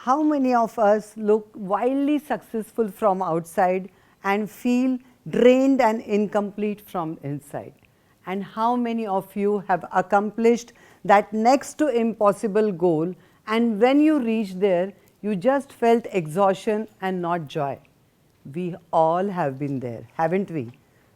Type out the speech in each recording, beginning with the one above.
how many of us look wildly successful from outside and feel drained and incomplete from inside? And how many of you have accomplished that next to impossible goal, and when you reached there, you just felt exhaustion and not joy? We all have been there, haven't we?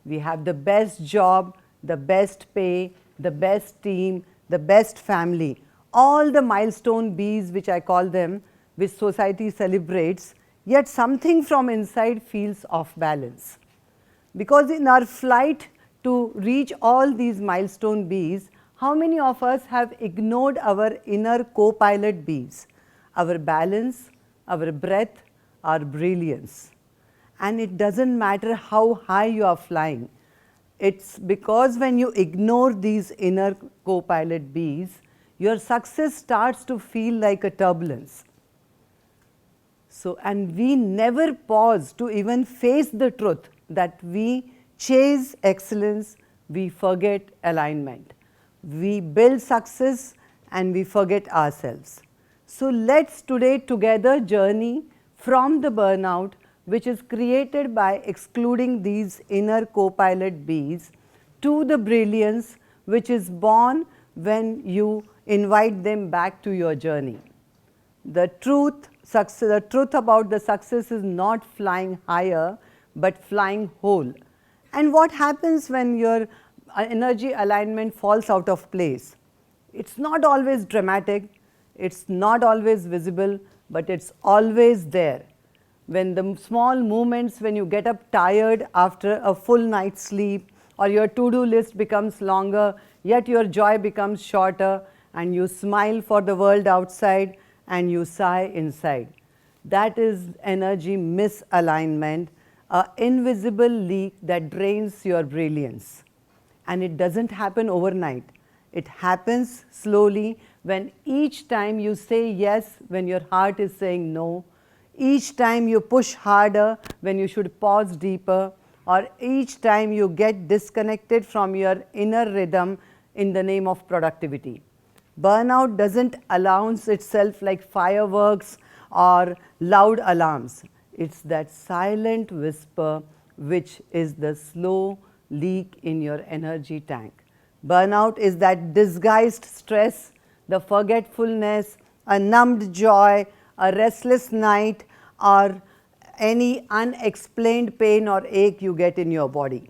We have the best job, the best pay, the best team, the best family, all the milestone Bs, which I call them, which society celebrates, yet something from inside feels off balance. Because in our flight to reach all these milestone Bs, how many of us have ignored our inner co-pilot Bs, our balance, our breath, our brilliance? And it doesn't matter how high you are flying. It's because when you ignore these inner co-pilot Bs, your success starts to feel like a turbulence. So, and we never pause to even face the truth that we chase excellence, we forget alignment. We build success and we forget ourselves. So let's today together journey from the burnout, which is created by excluding these inner co-pilot Bs, to the brilliance, which is born when you invite them back to your journey. The truth about the success is not flying higher, but flying whole. And what happens when your energy alignment falls out of place? It's not always dramatic, it's not always visible, but it's always there. When the small moments when you get up tired after a full night's sleep, or your to-do list becomes longer, yet your joy becomes shorter, and you smile for the world outside and you sigh inside. That is energy misalignment, an invisible leak that drains your brilliance. And it doesn't happen overnight. It happens slowly when each time you say yes when your heart is saying no, each time you push harder when you should pause deeper, or each time you get disconnected from your inner rhythm in the name of productivity. Burnout doesn't announce itself like fireworks or loud alarms. It's that silent whisper which is the slow leak in your energy tank. Burnout is that disguised stress, the forgetfulness, a numbed joy, a restless night, or any unexplained pain or ache you get in your body.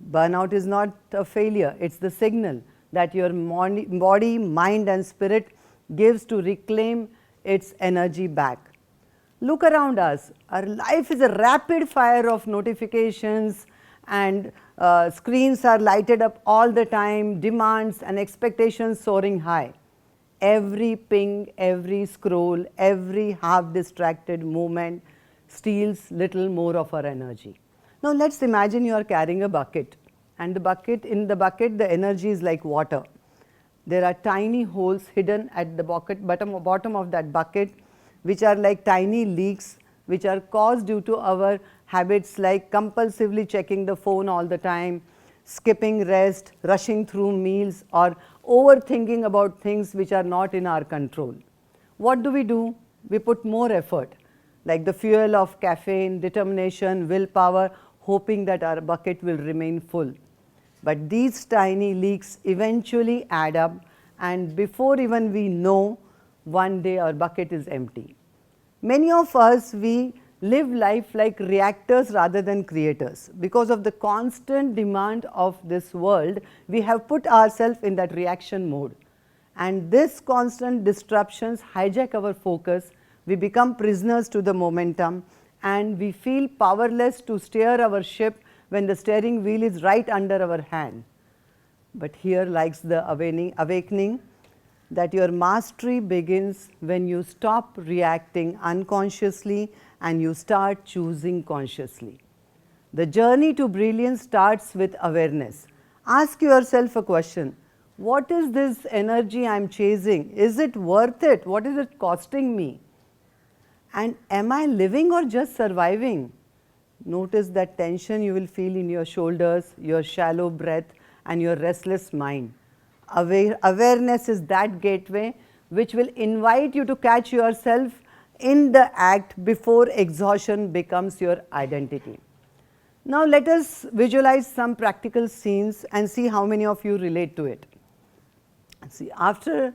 Burnout is not a failure, it's the signal that your body, mind and spirit gives to reclaim its energy back. Look around us. Our life is a rapid fire of notifications, and screens are lighted up all the time, demands and expectations soaring high. Every ping, every scroll, every half distracted movement steals little more of our energy. Now let's imagine you are carrying a bucket, and in the bucket the energy is like water. There are tiny holes hidden at the bottom of that bucket, which are like tiny leaks, which are caused due to our habits like compulsively checking the phone all the time, skipping rest, rushing through meals, or overthinking about things which are not in our control. What do? We put more effort, like the fuel of caffeine, determination, willpower, hoping that our bucket will remain full. But these tiny leaks eventually add up, and before even we know, one day our bucket is empty. Many of us, we live life like reactors rather than creators. Because of the constant demand of this world, we have put ourselves in that reaction mode. And this constant disruptions hijack our focus, we become prisoners to the momentum, and we feel powerless to steer our ship when the steering wheel is right under our hand. But here lies the awakening that your mastery begins when you stop reacting unconsciously and you start choosing consciously. The journey to brilliance starts with awareness. Ask yourself a question. What is this energy I am chasing? Is it worth it? What is it costing me? And am I living or just surviving? Notice that tension you will feel in your shoulders, your shallow breath, and your restless mind. Awareness is that gateway which will invite you to catch yourself in the act before exhaustion becomes your identity. Now let us visualize some practical scenes and see how many of you relate to it. See, after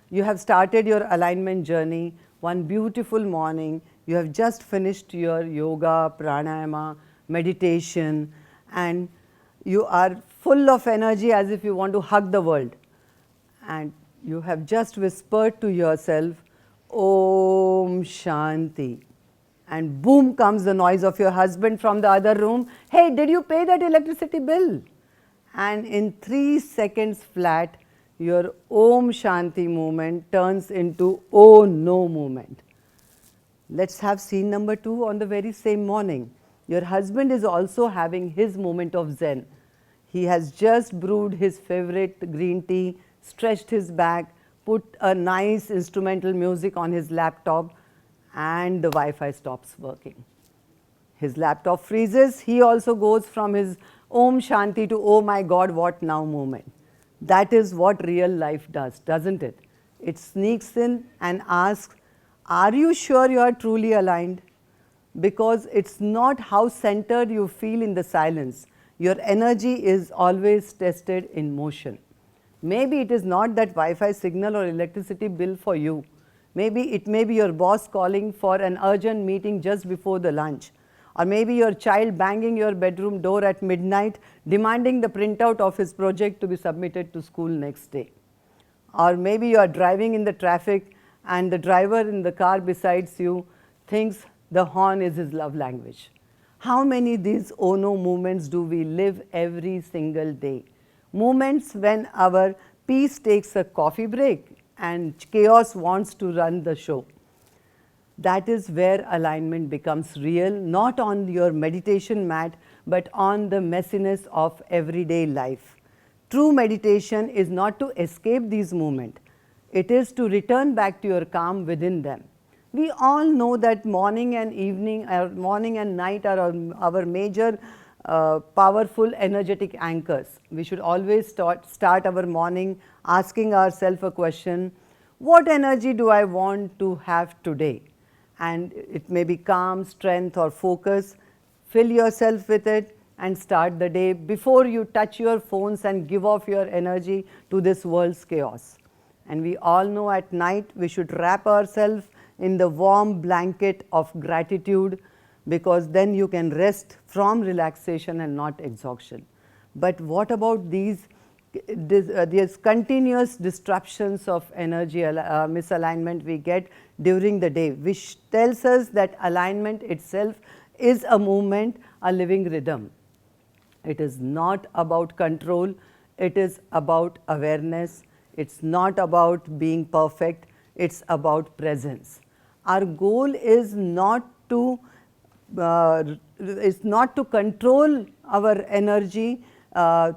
you have started your alignment journey, one beautiful morning, you have just finished your yoga, pranayama, meditation, and you are full of energy as if you want to hug the world. And you have just whispered to yourself, Om Shanti. And boom comes the noise of your husband from the other room. Hey, did you pay that electricity bill? And in 3 seconds flat, your Om Shanti movement turns into Oh No movement. Let's have scene number 2 on the very same morning. Your husband is also having his moment of Zen. He has just brewed his favorite green tea, stretched his back, put a nice instrumental music on his laptop, and the Wi-Fi stops working. His laptop freezes. He also goes from his Om Shanti to oh my God, what now moment. That is what real life does, doesn't it? It sneaks in and asks, are you sure you are truly aligned? Because it's not how centered you feel in the silence. Your energy is always tested in motion. Maybe it is not that Wi-Fi signal or electricity bill for you. Maybe it may be your boss calling for an urgent meeting just before the lunch. Or maybe your child banging your bedroom door at midnight, demanding the printout of his project to be submitted to school next day. Or maybe you are driving in the traffic and the driver in the car besides you thinks the horn is his love language. How many these oh no moments do we live every single day? Moments when our peace takes a coffee break and chaos wants to run the show. That is where alignment becomes real, not on your meditation mat, but on the messiness of everyday life. True meditation is not to escape these moments. It is to return back to your calm within them. We all know that morning and evening, morning and night are our major powerful energetic anchors. We should always start our morning asking ourselves a question, what energy do I want to have today? And it may be calm, strength or focus. Fill yourself with it and start the day before you touch your phones and give off your energy to this world's chaos. And we all know at night we should wrap ourselves in the warm blanket of gratitude, because then you can rest from relaxation and not exhaustion. But what about these continuous disruptions of energy misalignment we get during the day, which tells us that alignment itself is a movement, a living rhythm. It is not about control, it is about awareness, it's not about being perfect, it's about presence. Our goal is not to control our energy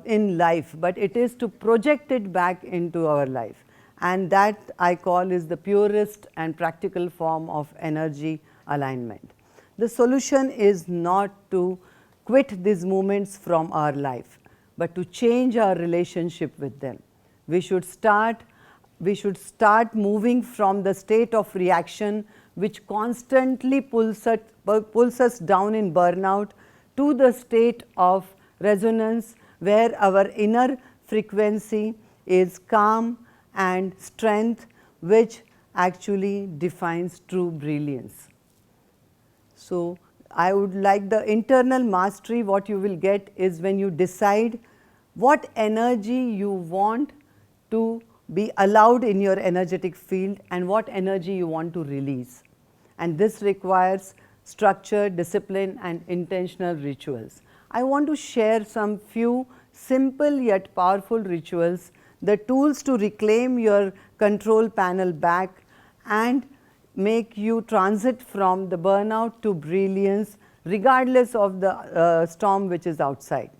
in life, but it is to project it back into our life. And that I call is the purest and practical form of energy alignment. The solution is not to quit these moments from our life, but to change our relationship with them. We should start moving from the state of reaction, which constantly pulls us down in burnout, to the state of resonance, where our inner frequency is calm and strength, which actually defines true brilliance. So I would like the internal mastery. What you will get is when you decide what energy you want to be allowed in your energetic field and what energy you want to release. And this requires structure, discipline and intentional rituals. I want to share some few simple yet powerful rituals, the tools to reclaim your control panel back and make you transit from the burnout to brilliance regardless of the storm which is outside.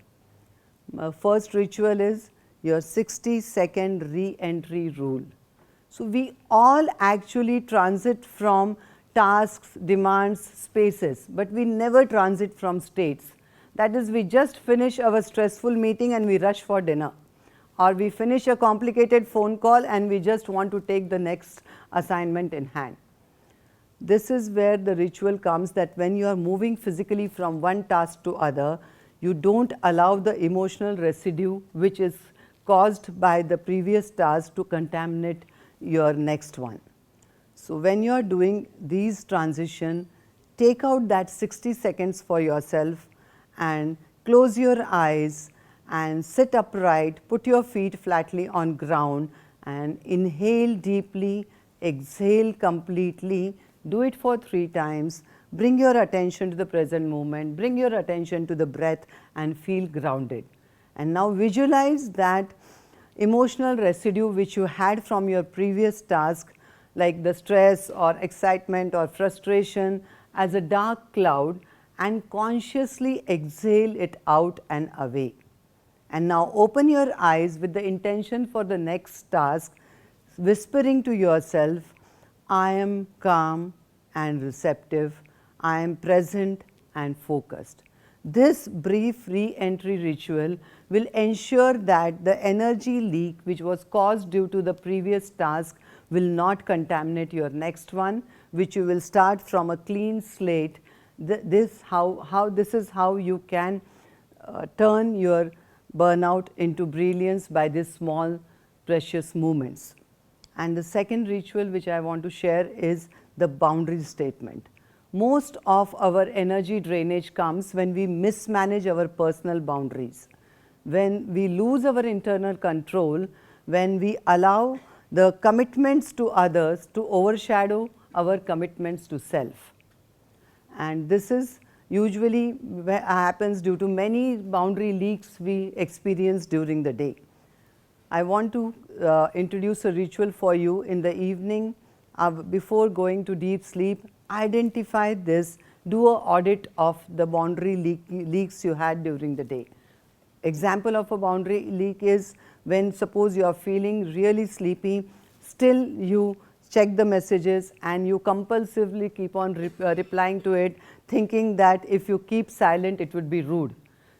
First ritual is your 60-second re-entry rule. So we all actually transit from tasks, demands, spaces, but we never transit from states. That is, we just finish our stressful meeting and we rush for dinner, or we finish a complicated phone call and we just want to take the next assignment in hand. This is where the ritual comes, that when you are moving physically from one task to other, you don't allow the emotional residue which is caused by the previous task to contaminate your next one. So when you are doing these transition, take out that 60 seconds for yourself and close your eyes and sit upright, put your feet flatly on ground and inhale deeply, exhale completely. Do it for 3 times. Bring your attention to the present moment, bring your attention to the breath and feel grounded. And now visualize that emotional residue which you had from your previous task, like the stress or excitement or frustration, as a dark cloud, and consciously exhale it out and away. And now open your eyes with the intention for the next task, whispering to yourself, I am calm and receptive, I am present and focused. This brief re-entry ritual will ensure that the energy leak which was caused due to the previous task will not contaminate your next one, which you will start from a clean slate. This is how you can turn your burnout into brilliance by these small precious moments. And the second ritual which I want to share is the boundary statement. Most of our energy drainage comes when we mismanage our personal boundaries, when we lose our internal control, when we allow the commitments to others to overshadow our commitments to self. And this is usually happens due to many boundary leaks we experience during the day. I want to introduce a ritual for you in the evening before going to deep sleep. Identify this, do an audit of the boundary leaks you had during the day. Example of a boundary leak is when suppose you are feeling really sleepy, still you check the messages and you compulsively keep on replying to it, thinking that if you keep silent it would be rude.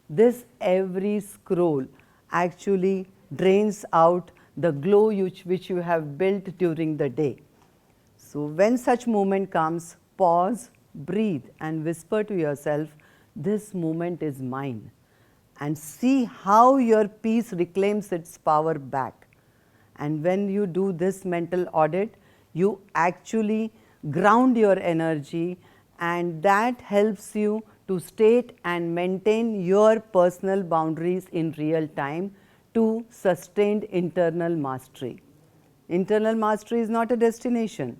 This every scroll actually drains out the glow which you have built during the day. So when such moment comes, pause, breathe and whisper to yourself, this moment is mine, and see how your peace reclaims its power back. And when you do this mental audit, you actually ground your energy, and that helps you to state and maintain your personal boundaries in real time to sustained internal mastery. Internal mastery is not a destination,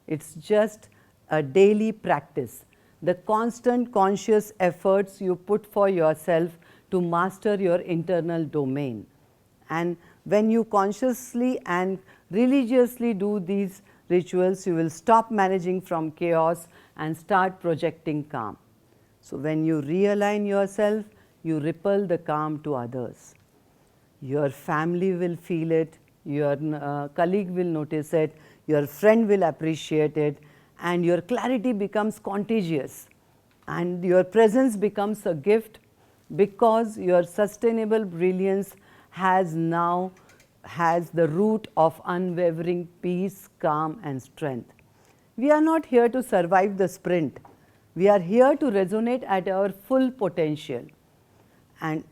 it's just a daily practice. The constant conscious efforts you put for yourself to master your internal domain. And when you consciously and religiously do these rituals, you will stop managing from chaos and start projecting calm. So when you realign yourself, you ripple the calm to others. Your family will feel it, your colleague will notice it, your friend will appreciate it, and your clarity becomes contagious. And your presence becomes a gift, because your sustainable brilliance has the root of unwavering peace, calm and strength. We are not here to survive the sprint. We are here to resonate at our full potential. And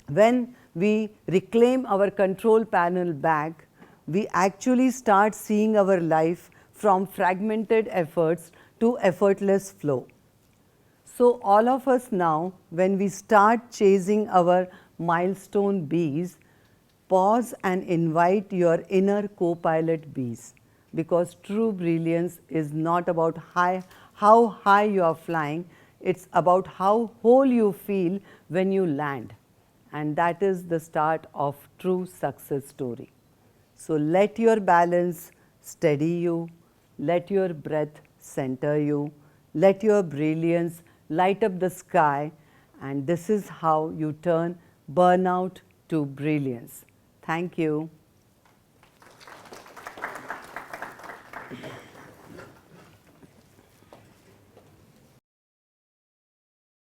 when we reclaim our control panel back, we actually start seeing our life from fragmented efforts to effortless flow. So all of us now, when we start chasing our milestone bees, pause and invite your inner co-pilot bees, because true brilliance is not about how high you are flying, it's about how whole you feel when you land. And that is the start of true success story. So let your balance steady you, let your breath center you, let your brilliance light up the sky, and this is how you turn burnout to brilliance. Thank you.